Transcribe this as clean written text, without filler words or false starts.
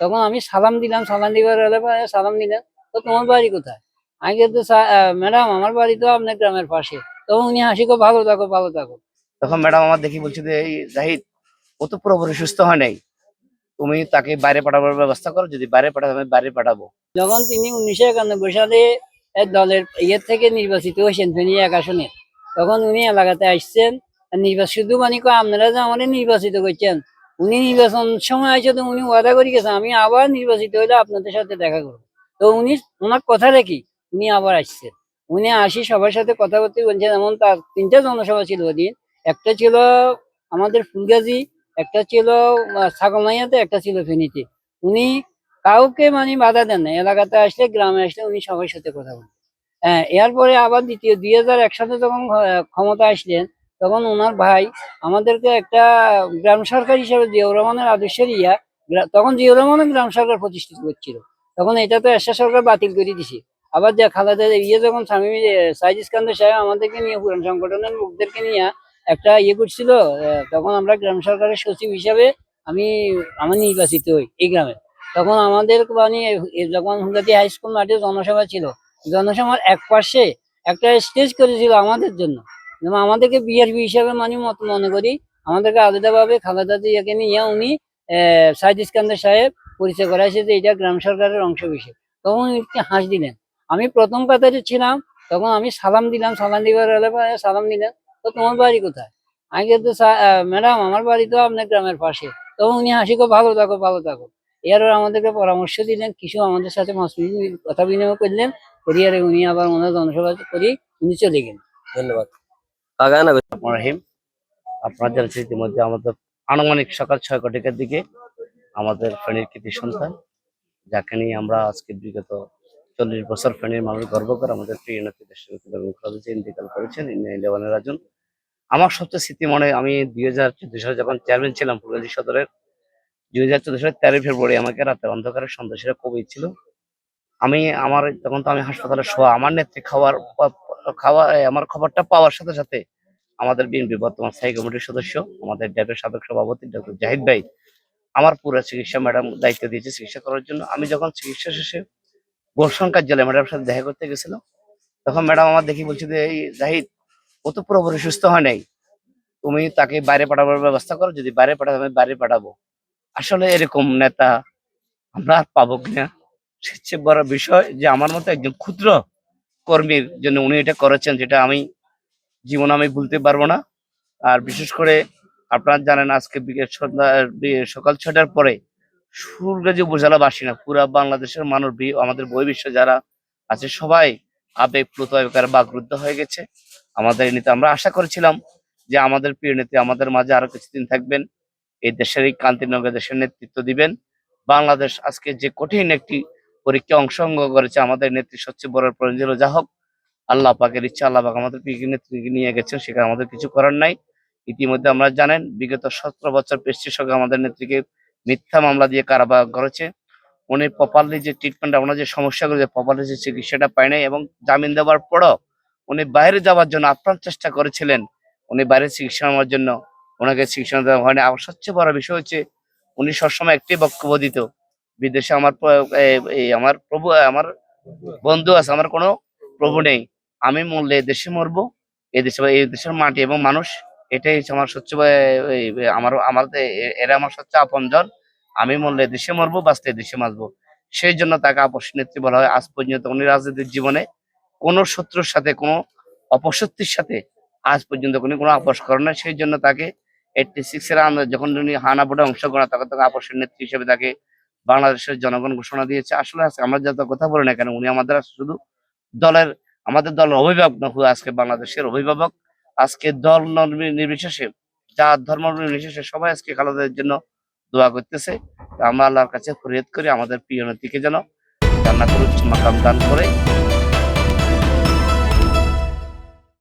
তখন আমি সালাম দিলাম, সালাম দিবার হলে পরে সালাম দিলেন, তো তোমার বাড়ি কোথায়? আমি কিন্তু ম্যাডাম আমার বাড়ি তো আপনার গ্রামের পাশে। তখন উনি হাসি করে ভালো থাকো ভালো থাকো। তখন ম্যাডাম আমার দেখি বলছে যে এই জাহিদ, ও তো পুরোপুরি সুস্থ হয় নাই, তুমি তাকে বাইরে পাঠাবার ব্যবস্থা করো, যদি বাইরে পাঠাবে আমি বাইরে পাঠাবো। যখন তিনি 1991 সালে দলের থেকে নির্বাচিত হয়েছেন ফেনী 1 আসনে, তখন উনি এলাকাতে আসছেন। নির্বাচন শুধু মানে আপনারা যে আমাদের নির্বাচিত করছেন, উনি নির্বাচন সময় আসে তো উনি ওয়াদা করে গেছেন আমি আবার নির্বাচিত হইলে আপনাদের সাথে দেখা করবো। তো উনি ওনার কথা রেখে উনি আবার আসছেন। উনি আসি সবার সাথে কথা বলতে বলছেন। এমন তার 3টা জনসভা ছিল ওদিন। একটা ছিল আমাদের ফুলগাজী, একটা ছিল ছাগলনাইয়াতে, একটা ছিল ফেনীতে। উনি কাউকে মানে বাধা দেন না। এলাকাতে আসলে, গ্রামে আসলে উনি সবার সাথে কথা বলেন। হ্যাঁ, এরপরে আবার দ্বিতীয় 2001 সালে যখন ক্ষমতা আসলেন, তখন ওনার ভাই আমাদেরকে একটা গ্রাম সরকার হিসেবে জিয়াউর রহমানের আদর্শের তখন জিয়াউর রহমানের গ্রাম সরকার প্রতিষ্ঠিত করছিল। তখন এটা তো এরশাদ সরকার বাতিল করে দিছে। আবার যে খালেদা যখন স্বামী সাইদ ইস্কান্দার সাহেব আমাদেরকে নিয়ে পুরান সংগঠনের লোকদেরকে নিয়ে একটা করছিল, তখন আমরা গ্রাম সরকারের সচিব হিসাবে আমি আমার নির্বাচিত হই এই গ্রামে। তখন আমাদের মানে যখন হুমলাতি হাই স্কুল মাঠে জনসভা ছিল, জনসভার এক পাশে একটা স্টেজ করেছিল আমাদের জন্য, যেমন আমাদেরকে বিআরপি হিসাবে মানে মত মনে করি আমাদেরকে আলাদাভাবে খালেদা জিয়াকে নিয়ে উনি সাইদ ইস্কান্দার সাহেব পরিচয় করাইছে যে এটা গ্রাম সরকারের অংশ বিষয়। তখন উনি হাস দিলেন। আমি প্রথম কাতারে ছিলাম, তখন আমি সালাম দিলাম, সালাম দিবার হলে পরে সালাম দিলেন, তো তোমার বাড়ি কোথায়? আমি কিন্তু ম্যাডাম আমার বাড়ি তো আপনার গ্রামের পাশে। তখন উনি হাসি করে ভালো থাকো ভালো থাকো। এরপর আমাদেরকে পরামর্শ দিলেন, কিছু আমাদের সাথে কথা বিনিময় করলেন, করিয়ার উনি আবার ওনার জনসভা করি উনি চলে গেলেন। ধন্যবাদ। রহিম, আপনার জানছি ইতিমধ্যে আমাদের আনুমানিক সকাল 6 ঘটিকার দিকে আমাদের ফেনীর কৃতি সন্তান, যাকে নিয়ে আমরা আজকে বিগত 40 বছর ফেনীর মানুষ গর্ব করে আমাদের প্রিয় নেত্রী দেশে ইন্তেকাল করেছেন ইন্ডিয়ানের রাজন। আমার সবচেয়ে স্মৃতি মনে, আমি 2014 সালে যখন চেয়ারম্যান ছিলাম ফুলগাজী সদরের, 2014 সালের 13 ফেব্রুয়ারি আমাকে রাতে অন্ধকারে সন্ত্রাসীরা কবি ছিল। তখন তো আমি হাসপাতালে শোয়া, আমার নেত্রী আমার খবরটা পাওয়ার সাথে সাথে আমাদের বিএনপি বর্তমান স্থায়ী কমিটির সদস্য, আমাদের ড্যাবের সাবেক সভাপতি ডক্টর জাহিদ ভাই আমার পুরো চিকিৎসা ম্যাডাম দায়িত্ব দিয়েছে চিকিৎসা করার জন্য। আমি যখন চিকিৎসা শেষে গোলশন কার্যালয়ে ম্যাডামের সাথে দেখা করতে গেছিলাম, তখন ম্যাডাম আমার দেখি বলছে যে এই জাহিদ, ও তো পুরোপুরি সুস্থ হয় নাই, তুমি তাকে বাইরে পাঠাবার ব্যবস্থা করো, যদি বাইরে পাঠাবে আমি বাইরে পাঠাবো। আসলে এরকম নেতা আমরা আর পাবো কিনা, সবচেয়ে বড় বিষয় যে আমার মতো একজন ক্ষুদ্র কর্মীর জন্য উনি এটা করেছেন, যেটা আমি জীবনে আমি ভুলতে পারবো না। আর বিশেষ করে আপনারা জানেন আজকে সকাল 6টার পরে ফুলগাজী উপজেলাবাসী না, পুরা বাংলাদেশের মানুষ, আমাদের বহির্বিশ্ব যারা আছে সবাই আবেগপ্লুত বাকরুদ্ধ হয়ে গেছে আমাদের নেতা। আমরা আশা করেছিলাম যে আমাদের প্রিয় নেত্রী আমাদের মাঝে আরো কিছুদিন থাকবেন, এই দেশের এই কান্তিনগর দেশের নেতৃত্ব দিবেন। বাংলাদেশ আজকে যে কঠিন একটি পরীক্ষা অংশগ্রহণ করেছে, আমাদের নেত্রী সবচেয়ে বড় প্রয়োজন যা হোক, আল্লাহ পাকের ইচ্ছা, আল্লাহ পাক আমাদের প্রিয় নেত্রীকে নিয়ে গেছেন, সেখানে আমাদের কিছু করার নাই। ইতিমধ্যে আমরা জানেন বিগত 17 বছর পেশির সঙ্গে আমাদের নেত্রীকে মিথ্যা মামলা দিয়ে কারাবাস করেছে। উনি প্রপারলি যে ট্রিটমেন্টটা, ওনার যে সমস্যাগুলো, যে প্রপারলি যে চিকিৎসাটা পায় নাই, এবং জামিন দেওয়ার পরও উনি বাইরে যাওয়ার জন্য আপ্রাণ চেষ্টা করেছিলেন, উনি বাইরে চিকিৎসা নেওয়ার জন্য, ওনাকে চিকিৎসা দেওয়া হয়নি। আর সবচেয়ে বড় বিষয় হচ্ছে উনি সবসময় একটাই বক্তব্য দিত, বিদেশে আমার প্রভু, আমার বন্ধু আছে, আমার কোনো প্রভু নেই, আমি মরলে দেশে মরবো, এই দেশের মাটি এবং মানুষ, এটাই হচ্ছে আমার সবচেয়ে আমার আমার এরা আমার সবচেয়ে আপনজন, আমি মরলে দেশে মরবো, বাঁচলে দেশে বাঁচবো। সেই জন্য তাকে আপস নেত্রী বলা হয়। আজ পর্যন্ত উনি রাজনীতির জীবনে কোনো শত্রুর সাথে, কোনো অপশক্তির সাথে আজ পর্যন্ত কোনো আপোষ করে না। সেই জন্য তাকে 86-এর আন্দোলন যখন উনি হানা ভোটে অংশগ্রহণ, তখন তাকে আপসের নেত্রী হিসেবে তাকে বাংলাদেশের জনগণ ঘোষণা দিয়েছে। আসলে আমরা যত কথা বলি না কেন, উনি আমাদের শুধু দলের, আমাদের দলের অভিভাবক না, আজকে বাংলাদেশের অভিভাবক। আজকে দল নির্বিশেষে, জাত ধর্ম নির্বিশেষে সবাই আজকে খালেদার জন্য দোয়া করতেছে। আমরা আল্লাহর কাছে ফরিয়াদ করি আমাদের প্রিয় নেত্রীকে যেন জান্নাতুল মাকাম দান করে।